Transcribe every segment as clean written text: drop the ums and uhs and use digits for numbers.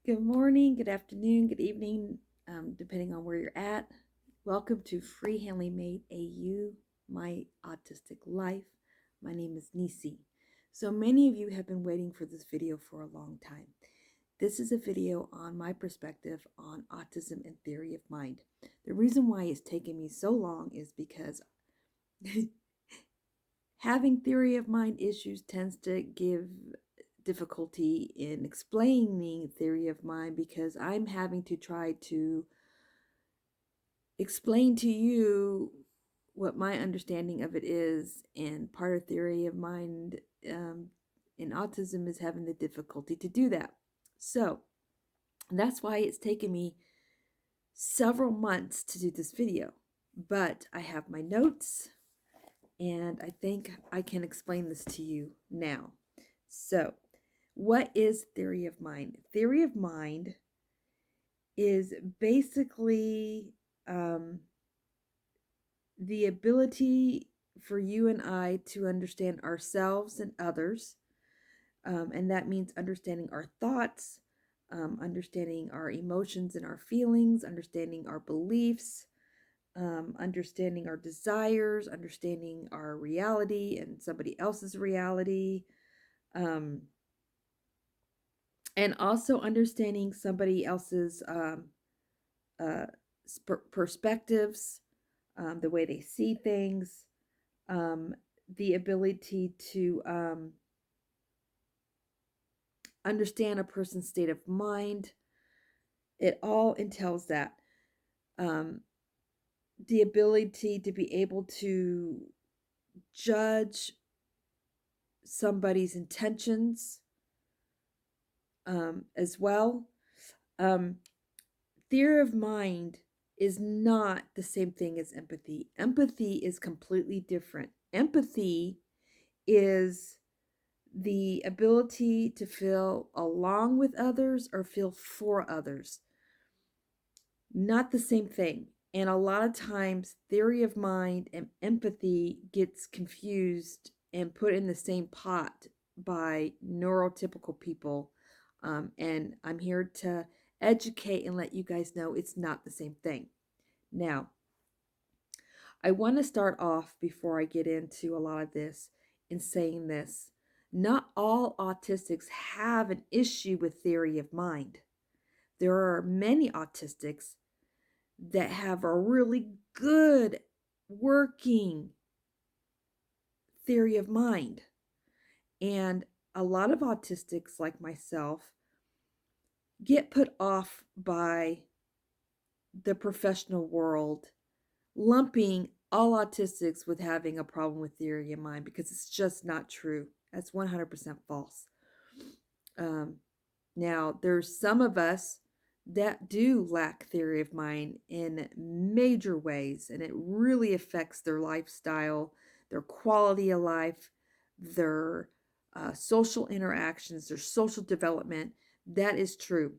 Good morning, good afternoon, good evening, depending on where you're at. Welcome to Freehandly Made AU, My Autistic Life. My name is Nisi. So many of you have been waiting for this video for a long time. This is a video on my perspective on autism and theory of mind. The reason why it's taken me so long is because having theory of mind issues tends to give difficulty in explaining theory of mind because I'm having to try to explain to you what my understanding of it is, and part of theory of mind in autism is having the difficulty to do that. So that's why it's taken me several months to do this video, but I have my notes and I think I can explain this to you now. So what is theory of mind? Theory of mind is basically the ability for you and I to understand ourselves and others. And that means understanding our thoughts, understanding our emotions and our feelings, understanding our beliefs, understanding our desires, understanding our reality and somebody else's reality. And also understanding somebody else's perspectives, the way they see things, the ability to understand a person's state of mind. It all entails that. The ability to be able to judge somebody's intentions as well. Theory of mind is not the same thing as empathy. Empathy is completely different. Empathy is the ability to feel along with others or feel for others. Not the same thing. And a lot of times, theory of mind and empathy gets confused and put in the same pot by neurotypical people. And I'm here to educate and let you guys know it's not the same thing. Now, I want to start off before I get into a lot of this in saying this. Not all autistics have an issue with theory of mind. There are many autistics that have a really good working theory of mind. And a lot of autistics, like myself, get put off by the professional world, lumping all autistics with having a problem with theory of mind, because it's just not true. That's 100% false. Now, there's some of us that do lack theory of mind in major ways, and it really affects their lifestyle, their quality of life, their social interactions, their social development. That is true.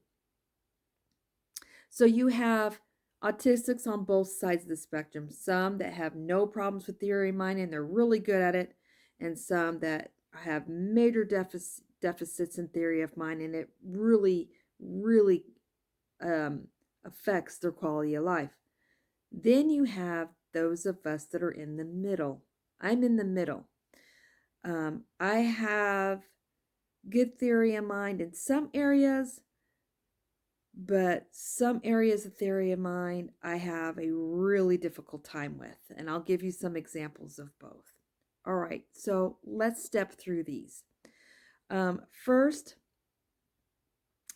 So you have autistics on both sides of the spectrum. Some that have no problems with theory of mind and they're really good at it, and some that have major deficits in theory of mind, and it really, really affects their quality of life. Then you have those of us that are in the middle. I'm in the middle. I have good theory of mind in some areas, but some areas of theory of mind I have a really difficult time with, and I'll give you some examples of both. All right, so let's step through these. First,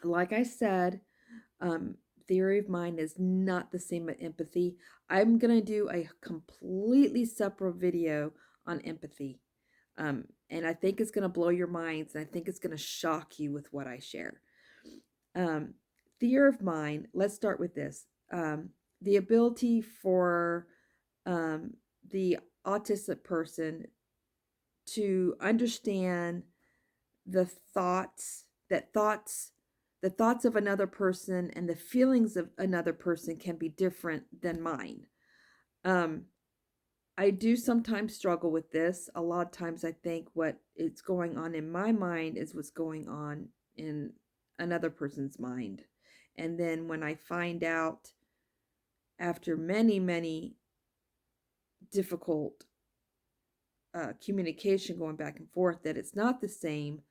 like I said, theory of mind is not the same as empathy. I'm going to do a completely separate video on empathy. And I think it's going to blow your minds, and I think it's going to shock you with what I share. Theory of mind, let's start with this. The ability for the autistic person to understand the thoughts of another person and the feelings of another person can be different than mine. I do sometimes struggle with this. A lot of times I think what is going on in my mind is what's going on in another person's mind. And then when I find out after many, many difficult communication going back and forth that it's not the same,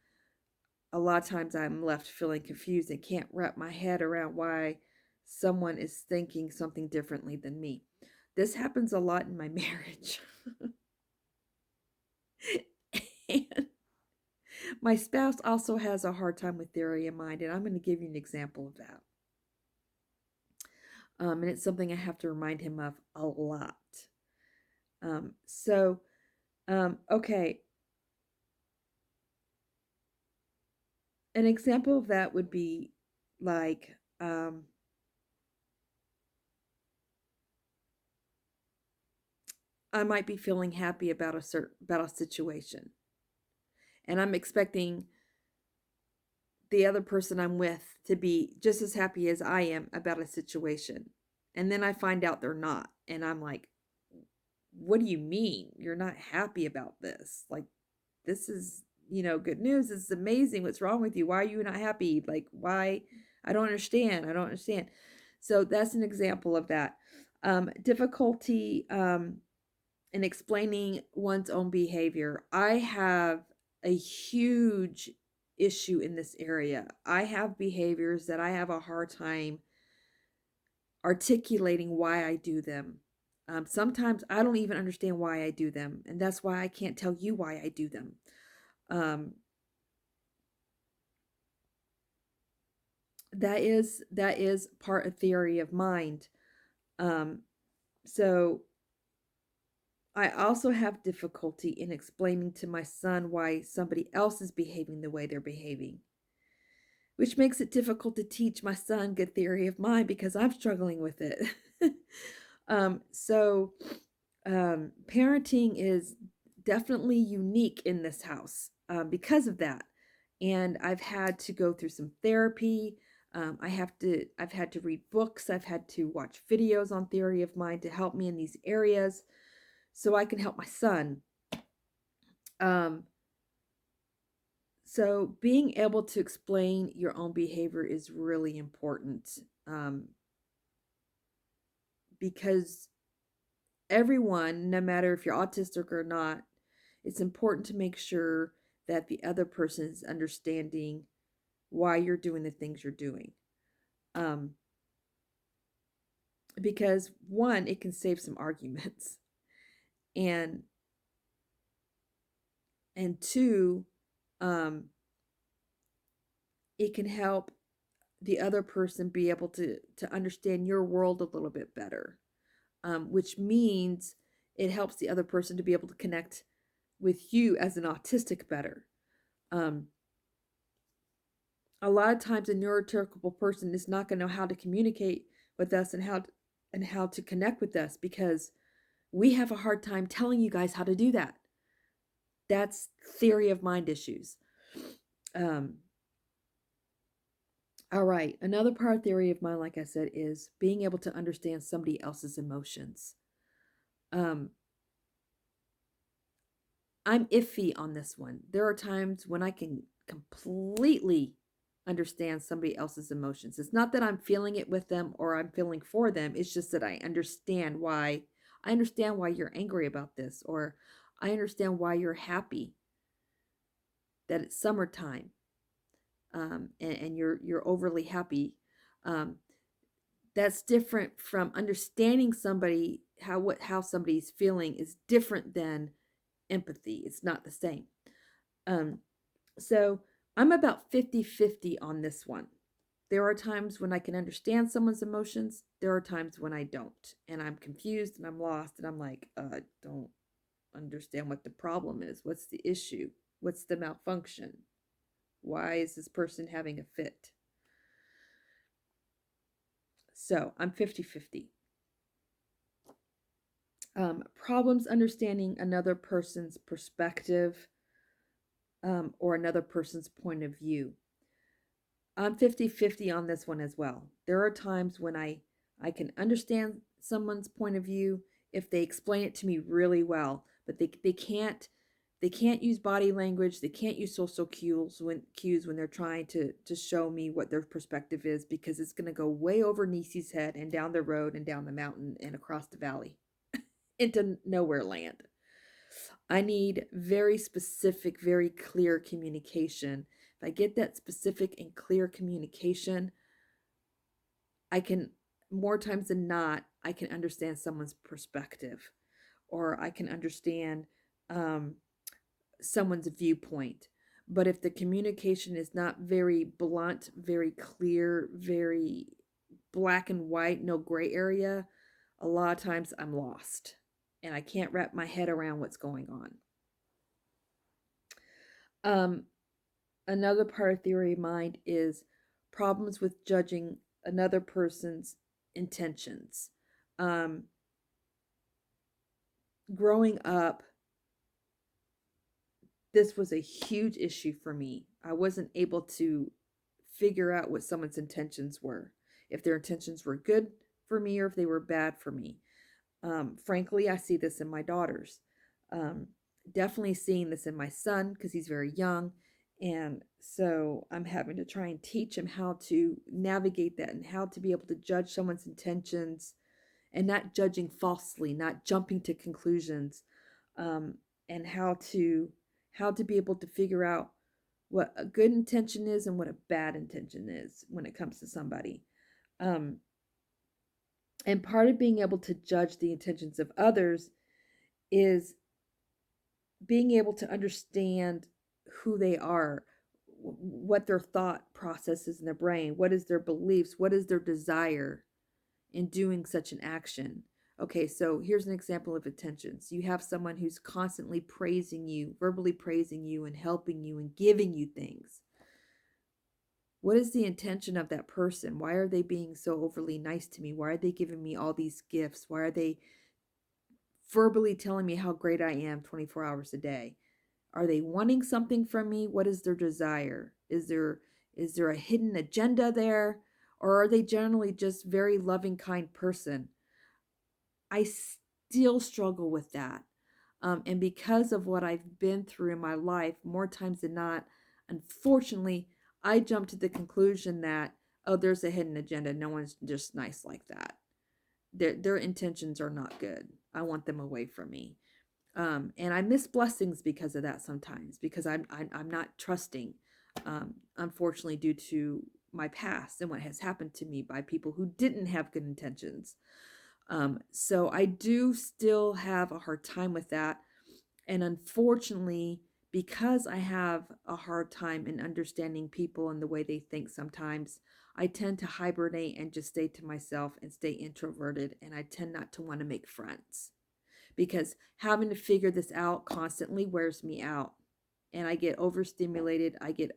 a lot of times I'm left feeling confused and can't wrap my head around why someone is thinking something differently than me. This happens a lot in my marriage. And my spouse also has a hard time with theory of mind, and I'm going to give you an example of that. And it's something I have to remind him of a lot. Okay. An example of that would be like, I might be feeling happy about a situation, and I'm expecting the other person I'm with to be just as happy as I am about a situation. And then I find out they're not, and I'm like, what do you mean you're not happy about this? Like, this is, good news. This is amazing. What's wrong with you? Why are you not happy? Like, why? I don't understand. So that's an example of that. Difficulty in explaining one's own behavior. I have a huge issue in this area. I have behaviors that I have a hard time articulating why I do them. Sometimes I don't even understand why I do them, and that's why I can't tell you why I do them. That is part of theory of mind. So I also have difficulty in explaining to my son why somebody else is behaving the way they're behaving, which makes it difficult to teach my son good theory of mind because I'm struggling with it. Parenting is definitely unique in this house because of that. And I've had to go through some therapy. I've had to read books. I've had to watch videos on theory of mind to help me in these areas so I can help my son. So being able to explain your own behavior is really important, because everyone, no matter if you're autistic or not, it's important to make sure that the other person is understanding why you're doing the things you're doing. Because one, it can save some arguments, and two, it can help the other person be able to understand your world a little bit better, which means it helps the other person to be able to connect with you as an autistic better. A lot of times a neurotypical person is not going to know how to communicate with us and how to connect with us because we have a hard time telling you guys how to do that. That's theory of mind issues. All right. Another part of theory of mind, like I said, is being able to understand somebody else's emotions. I'm iffy on this one. There are times when I can completely understand somebody else's emotions. It's not that I'm feeling it with them or I'm feeling for them. It's just that I understand why you're angry about this, or I understand why you're happy that it's summertime, and you're overly happy. That's different from understanding somebody, how somebody's feeling is different than empathy. It's not the same. So I'm about 50-50 on this one. There are times when I can understand someone's emotions. There are times when I don't. And I'm confused and I'm lost and I'm like, I don't understand what the problem is. What's the issue? What's the malfunction? Why is this person having a fit? So I'm 50-50. Problems understanding another person's perspective, or another person's point of view. I'm 50-50 on this one as well. There are times when I can understand someone's point of view if they explain it to me really well, but they can't They can't use body language. They can't use social cues when they're trying to show me what their perspective is, because it's going to go way over Nisi's head and down the road and down the mountain and across the valley into nowhere land. I need very specific, very clear communication. If I get that specific and clear communication, I can, more times than not, I can understand someone's perspective, or I can understand um, someone's viewpoint. But if the communication is not very blunt, very clear, very black and white, no gray area, a lot of times I'm lost and I can't wrap my head around what's going on. Another part of theory of mind is problems with judging another person's intentions. Growing up, this was a huge issue for me. I wasn't able to figure out what someone's intentions were, if their intentions were good for me or if they were bad for me. Frankly, I see this in my daughters. Definitely seeing this in my son because he's very young. And so I'm having to try and teach him how to navigate that and how to be able to judge someone's intentions and not judging falsely, not jumping to conclusions, and how to be able to figure out what a good intention is and what a bad intention is when it comes to somebody. And part of being able to judge the intentions of others is being able to understand who they are, what their thought process is in their brain, what is their beliefs, what is their desire in doing such an action. Okay, so here's an example of intentions. You have someone who's constantly praising you, verbally praising you and helping you and giving you things. What is the intention of that person? Why are they being so overly nice to me? Why are they giving me all these gifts? Why are they verbally telling me how great I am 24 hours a day? Are they wanting something from me? What is their desire? Is there a hidden agenda there? Or are they generally just very loving, kind person? I still struggle with that. And because of what I've been through in my life, more times than not, unfortunately, I jump to the conclusion that, oh, there's a hidden agenda. No one's just nice like that. Their intentions are not good. I want them away from me. And I miss blessings because of that sometimes, because I'm not trusting, unfortunately, due to my past and what has happened to me by people who didn't have good intentions. So I do still have a hard time with that. And unfortunately, because I have a hard time in understanding people and the way they think sometimes, I tend to hibernate and just stay to myself and stay introverted. And I tend not to want to make friends because having to figure this out constantly wears me out. And I get overstimulated. I get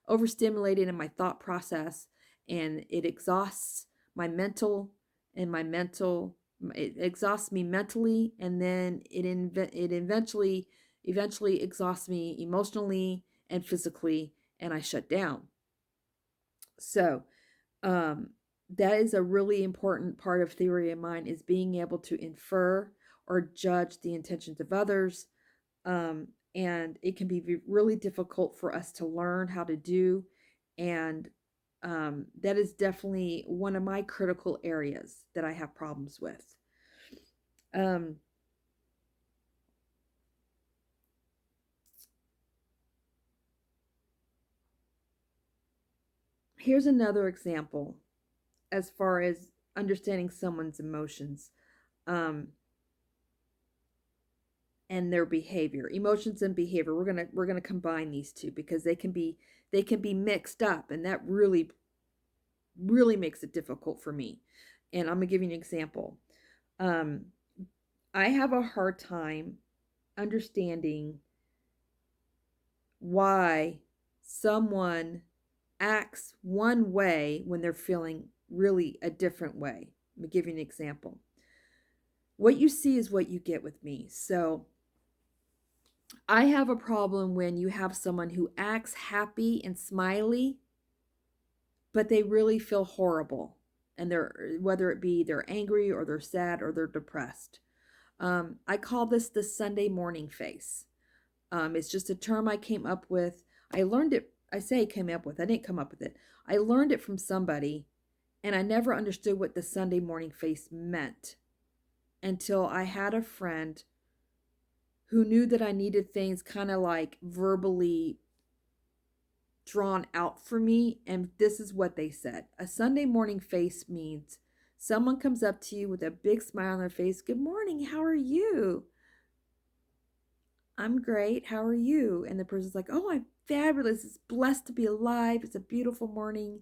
overstimulated in my thought process, and it exhausts my mental it exhausts me mentally, and then it eventually exhausts me emotionally and physically, and I shut down. So that is a really important part of theory of mind, is being able to infer or judge the intentions of others. And it can be really difficult for us to learn how to do. And that is definitely one of my critical areas that I have problems with. Here's another example as far as understanding someone's emotions and their behavior. Emotions and behavior. We're gonna combine these two because they can be mixed up, and that really makes it difficult for me. And I'm gonna give you an example. I have a hard time understanding why someone acts one way when they're feeling really a different way. Let me give you an example. What you see is what you get with me. So I have a problem when you have someone who acts happy and smiley, but they really feel horrible. And they're, whether it be they're angry or they're sad or they're depressed. I call this the Sunday morning face. It's just a term I came up with. I learned it. I say came up with. I didn't come up with it. I learned it from somebody, and I never understood what the Sunday morning face meant until I had a friend who knew that I needed things kind of like verbally drawn out for me. And this is what they said: a Sunday morning face means someone comes up to you with a big smile on their face. Good morning. How are you? I'm great. How are you? And the person's like, oh, I'm fabulous. It's blessed to be alive. It's a beautiful morning.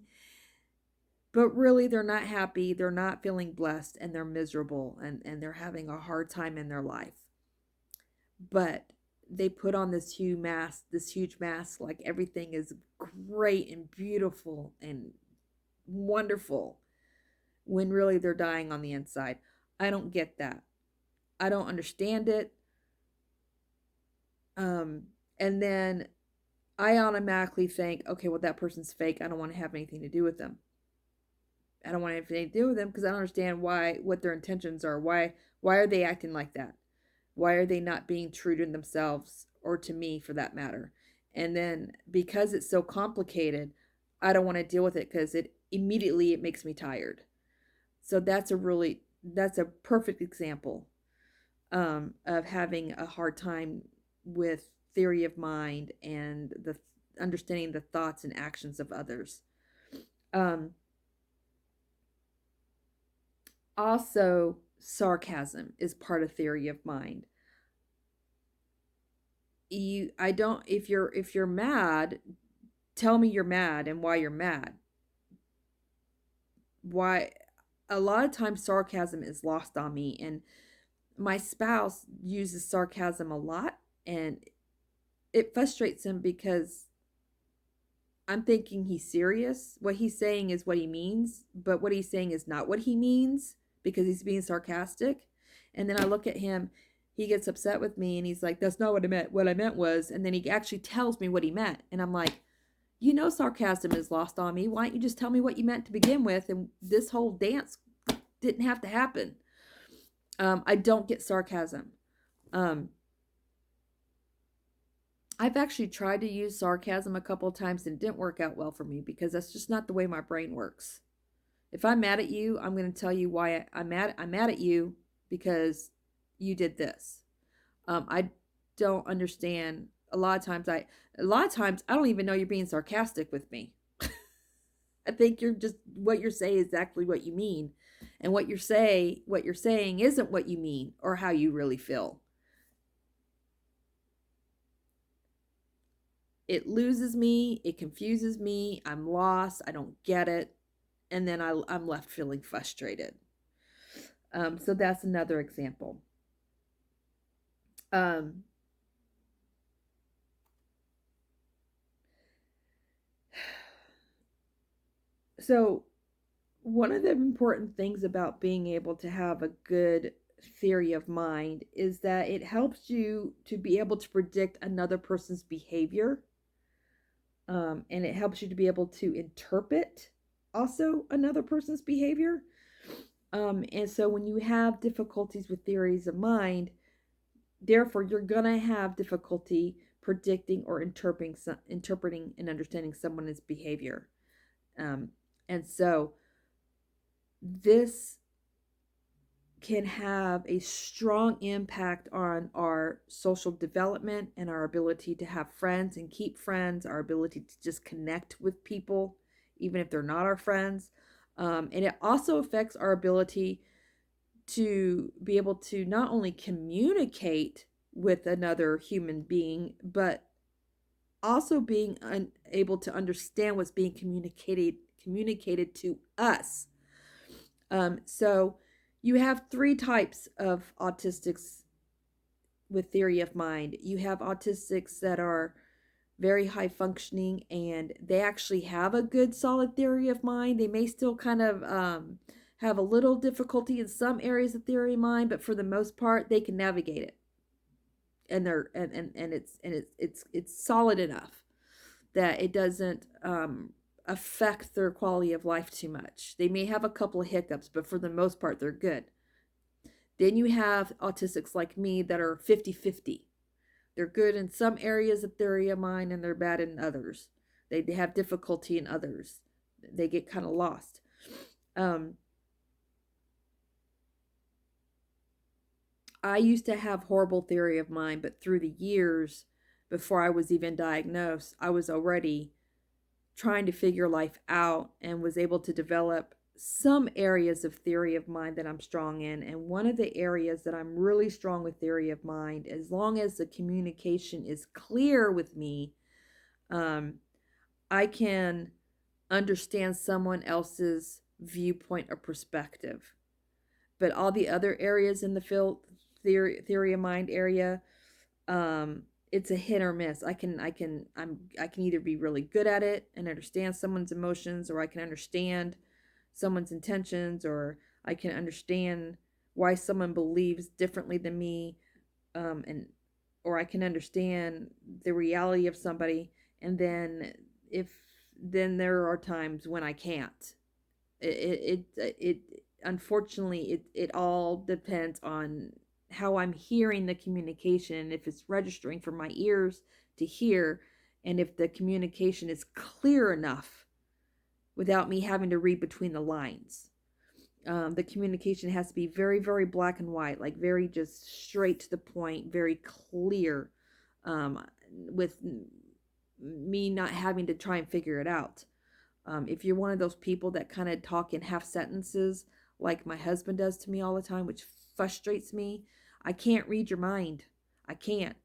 But really, they're not happy. They're not feeling blessed, and they're miserable, and they're having a hard time in their life. But they put on this huge mask, like everything is great and beautiful and wonderful, when really they're dying on the inside. I don't get that. I don't understand it. And then I automatically think, okay, well, that person's fake. I don't want to have anything to do with them. I don't want to have anything to do with them because I don't understand what their intentions are. Why are they acting like that? Why are they not being true to themselves, or to me for that matter? And then because it's so complicated, I don't want to deal with it because it makes me tired. So that's a perfect example of having a hard time with theory of mind and the understanding the thoughts and actions of others. Also, sarcasm is part of theory of mind. If you're mad, tell me you're mad and why you're mad. Why A lot of times sarcasm is lost on me, and my spouse uses sarcasm a lot, and it frustrates him because I'm thinking he's serious. What he's saying is what he means, but what he's saying is not what he means because he's being sarcastic. And then I look at him, he gets upset with me, and he's like, that's not what I meant. What I meant was, and then he actually tells me what he meant. And I'm like, sarcasm is lost on me. Why don't you just tell me what you meant to begin with? And this whole dance didn't have to happen. I don't get sarcasm. I've actually tried to use sarcasm a couple of times, and it didn't work out well for me because that's just not the way my brain works. If I'm mad at you, I'm going to tell you why I'm mad at you because you did this. I don't understand. A lot of times I don't even know you're being sarcastic with me. I think what you're saying is exactly what you mean. And what you're saying isn't what you mean or how you really feel. It loses me, it confuses me, I'm lost, I don't get it, and then I'm left feeling frustrated. So that's another example. So one of the important things about being able to have a good theory of mind is that it helps you to be able to predict another person's behavior. And it helps you to be able to interpret also another person's behavior. And so when you have difficulties with theories of mind, therefore you're going to have difficulty predicting or interpreting and understanding someone's behavior. And so this can have a strong impact on our social development and our ability to have friends and keep friends, our ability to just connect with people, even if they're not our friends. And it also affects our ability to be able to not only communicate with another human being, but also being able to understand what's being communicated to us. So you have 3 types of autistics with theory of mind. You have autistics that are very high functioning and they actually have a good solid theory of mind. They may still kind of have a little difficulty in some areas of theory of mind, but for the most part they can navigate it. And it's solid enough that it doesn't affect their quality of life too much. They may have a couple of hiccups, but for the most part, they're good. Then you have autistics like me that are 50-50. They're good in some areas of theory of mind and they're bad in others. They have difficulty in others. They get kind of lost. I used to have horrible theory of mind, but through the years before I was even diagnosed, I was already trying to figure life out and was able to develop some areas of theory of mind that I'm strong in. And one of the areas that I'm really strong with theory of mind, as long as the communication is clear with me, I can understand someone else's viewpoint or perspective. But all the other areas in the field theory of mind area, it's a hit or miss. I can either be really good at it and understand someone's emotions, or I can understand someone's intentions, or I can understand why someone believes differently than me, and or I can understand the reality of somebody. And then there are times when I can't. It unfortunately it all depends on how I'm hearing the communication, if it's registering for my ears to hear, and if the communication is clear enough without me having to read between the lines. The communication has to be very, very black and white, like very just straight to the point, very clear, with me not having to try and figure it out. If you're one of those people that kind of talk in half sentences, like my husband does to me all the time, which frustrates me, I can't read your mind. I can't.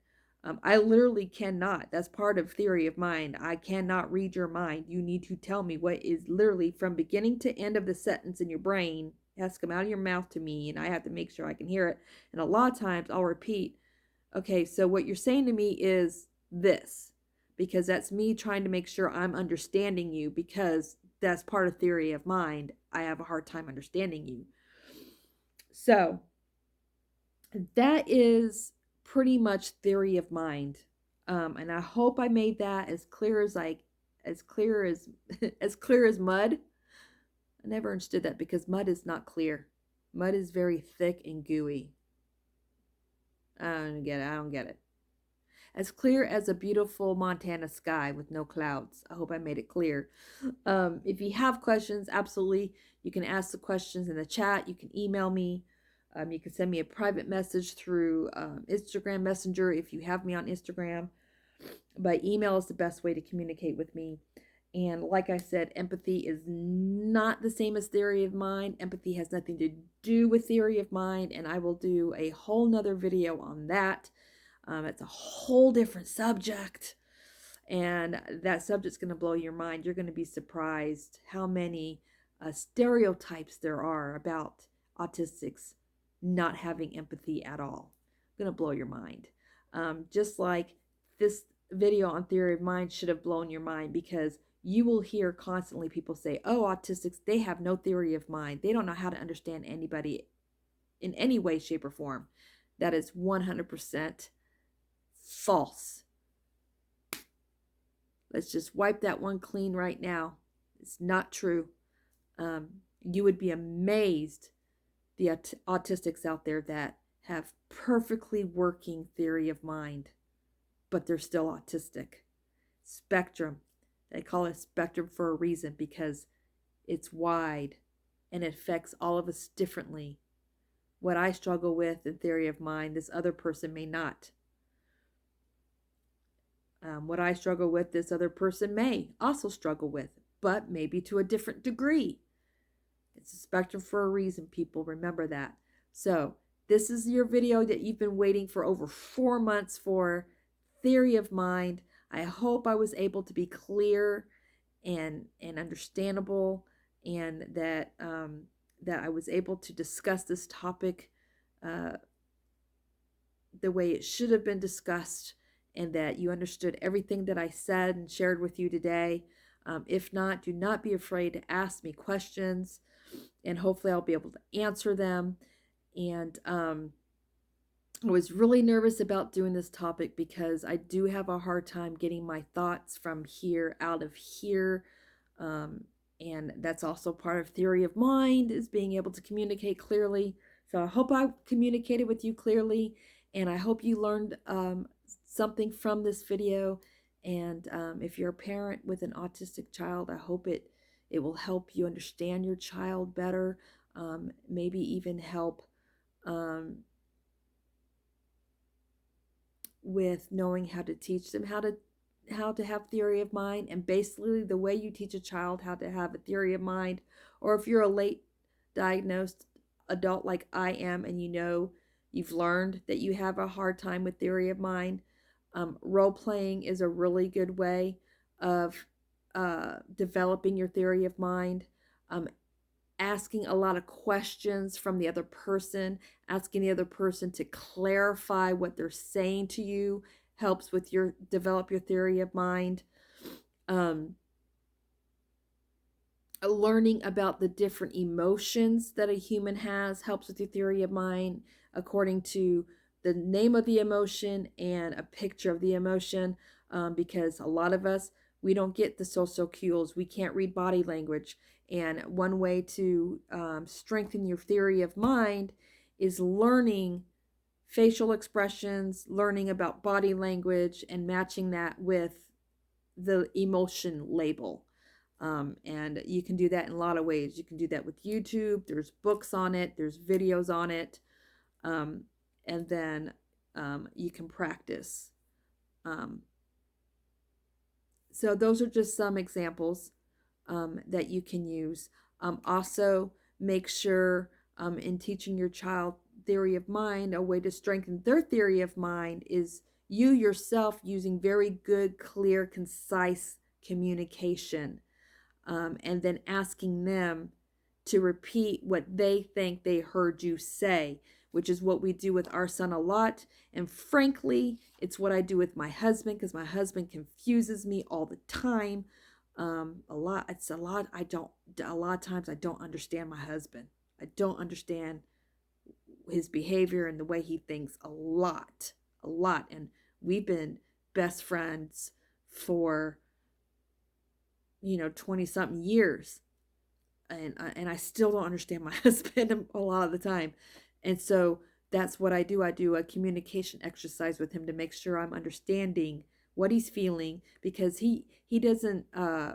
I literally cannot. That's part of theory of mind. I cannot read your mind. You need to tell me what is literally from beginning to end of the sentence in your brain. It has to come out of your mouth to me, and I have to make sure I can hear it. And a lot of times I'll repeat, okay, so what you're saying to me is this, because that's me trying to make sure I'm understanding you, because that's part of theory of mind. I have a hard time understanding you. So that is pretty much theory of mind. And I hope I made that as clear as as clear as as clear as mud. I never understood that, because mud is not clear. Mud is very thick and gooey. I don't get it. I don't get it. As clear as a beautiful Montana sky with no clouds. I hope I made it clear. If you have questions, absolutely, you can ask the questions in the chat. You can email me. You can send me a private message through Instagram Messenger if you have me on Instagram. But email is the best way to communicate with me. And like I said, empathy is not the same as theory of mind. Empathy has nothing to do with theory of mind, and I will do a whole nother video on that. It's a whole different subject, and that subject's going to blow your mind. You're going to be surprised how many stereotypes there are about autistics not having empathy at all. Going to blow your mind. Just like this video on theory of mind should have blown your mind, because you will hear constantly people say, oh, autistics, they have no theory of mind. They don't know how to understand anybody in any way, shape, or form. That is 100% false. Let's just wipe that one clean right now. It's not true. You would be amazed the autistics out there that have perfectly working theory of mind, but they're still autistic. Spectrum. They call it spectrum for a reason, because it's wide and it affects all of us differently. What I struggle with in theory of mind, this other person may not. What I struggle with, this other person may also struggle with, but maybe to a different degree. It's a spectrum for a reason, people. Remember that. So this is your video that you've been waiting for over 4 months for, theory of mind. I hope I was able to be clear and understandable, and that that I was able to discuss this topic the way it should have been discussed, and that you understood everything that I said and shared with you today. If not, do not be afraid to ask me questions, and hopefully I'll be able to answer them. And I was really nervous about doing this topic, because I do have a hard time getting my thoughts from here out of here. And that's also part of theory of mind, is being able to communicate clearly. So I hope I communicated with you clearly, and I hope you learned something from this video. And if you're a parent with an autistic child, I hope it will help you understand your child better, maybe even help with knowing how to teach them how to have theory of mind. And basically the way you teach a child how to have a theory of mind, or if you're a late diagnosed adult like I am and you've learned that you have a hard time with theory of mind, role playing is a really good way of developing your theory of mind. Asking a lot of questions from the other person, asking the other person to clarify what they're saying to you helps with develop your theory of mind. Learning about the different emotions that a human has helps with your theory of mind, according to the name of the emotion and a picture of the emotion, because a lot of us, we don't get the social cues. We can't read body language. And one way to strengthen your theory of mind is learning facial expressions, learning about body language, and matching that with the emotion label. And you can do that in a lot of ways. You can do that with YouTube. There's books on it. There's videos on it. And then you can practice. So those are just some examples that you can use. Also, make sure in teaching your child theory of mind, a way to strengthen their theory of mind is you yourself using very good, clear, concise communication. And then asking them to repeat what they think they heard you say, which is what we do with our son a lot. And frankly, it's what I do with my husband, because my husband confuses me all the time. A lot of times I don't understand my husband. I don't understand his behavior and the way he thinks a lot. And we've been best friends for 20 something years, and I still don't understand my husband a lot of the time. And so that's what I do. I do a communication exercise with him to make sure I'm understanding what he's feeling, because he doesn't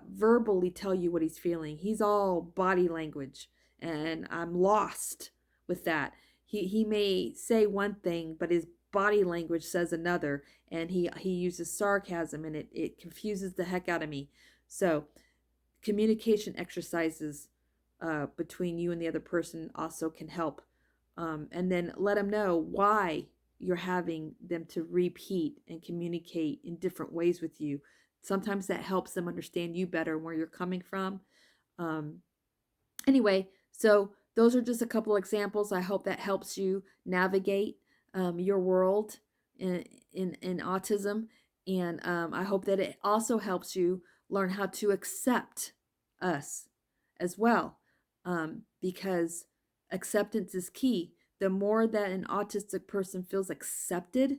verbally tell you what he's feeling. He's all body language, and I'm lost with that. He may say one thing, but his body language says another, and he uses sarcasm, and it confuses the heck out of me. So communication exercises between you and the other person also can help. And then let them know why you're having them to repeat and communicate in different ways with you. Sometimes that helps them understand you better, where you're coming from. Anyway, so those are just a couple examples. I hope that helps you navigate your world in autism. And I hope that it also helps you learn how to accept us as well, because acceptance is key. The more that an autistic person feels accepted,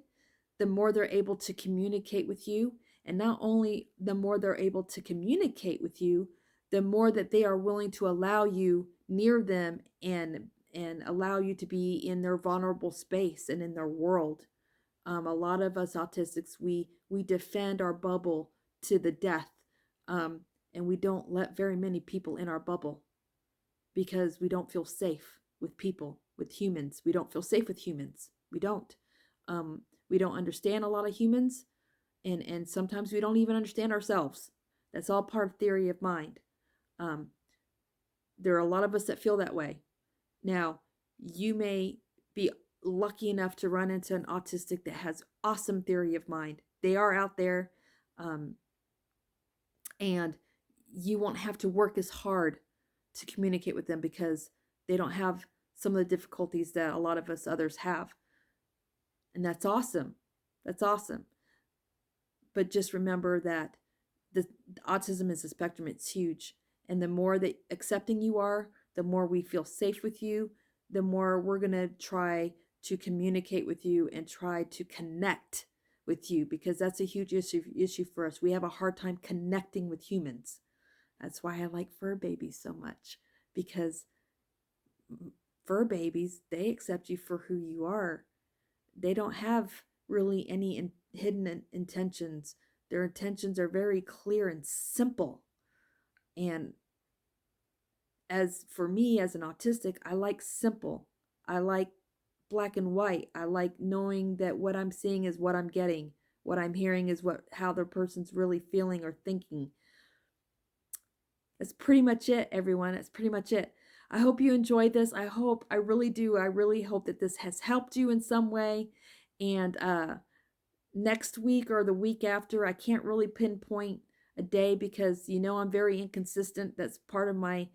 the more they're able to communicate with you. And not only the more they're able to communicate with you, the more that they are willing to allow you near them and allow you to be in their vulnerable space and in their world. A lot of us autistics, we defend our bubble to the death, and we don't let very many people in our bubble because we don't feel safe with people, with humans. We don't feel safe with humans. We don't. We don't understand a lot of humans, and sometimes we don't even understand ourselves. That's all part of theory of mind. There are a lot of us that feel that way. Now, you may be lucky enough to run into an autistic that has awesome theory of mind. They are out there, and you won't have to work as hard to communicate with them because they don't have some of the difficulties that a lot of us others have. And that's awesome. That's awesome. But just remember that the autism is a spectrum. It's huge. And the more that accepting you are, the more we feel safe with you, the more we're going to try to communicate with you and try to connect with you, because that's a huge issue for us. We have a hard time connecting with humans. That's why I like fur babies so much, because fur babies, they accept you for who you are. They don't have really any hidden intentions. Their intentions are very clear and simple. And as for me, as an autistic, I like simple. I like black and white. I like knowing that what I'm seeing is what I'm getting. What I'm hearing is how the person's really feeling or thinking. That's pretty much it, everyone. That's pretty much it. I hope you enjoyed this. I really do. I really hope that this has helped you in some way. And next week or the week after, I can't really pinpoint a day because I'm very inconsistent. That's part of my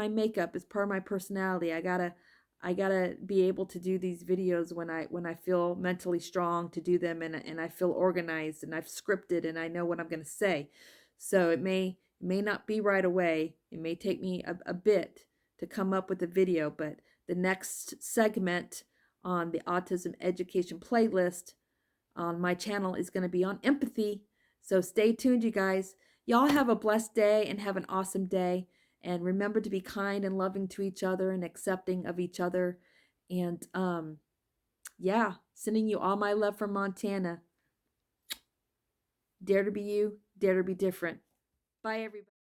makeup. It's part of my personality. I gotta be able to do these videos when I feel mentally strong to do them, and I feel organized and I've scripted and I know what I'm gonna say. So it may not be right away. It may take me a bit to come up with a video, but the next segment on the Autism Education playlist on my channel is going to be on empathy. So stay tuned, you guys. Y'all have a blessed day and have an awesome day. And remember to be kind and loving to each other and accepting of each other. And yeah, sending you all my love from Montana. Dare to be you, dare to be different. Bye, everybody.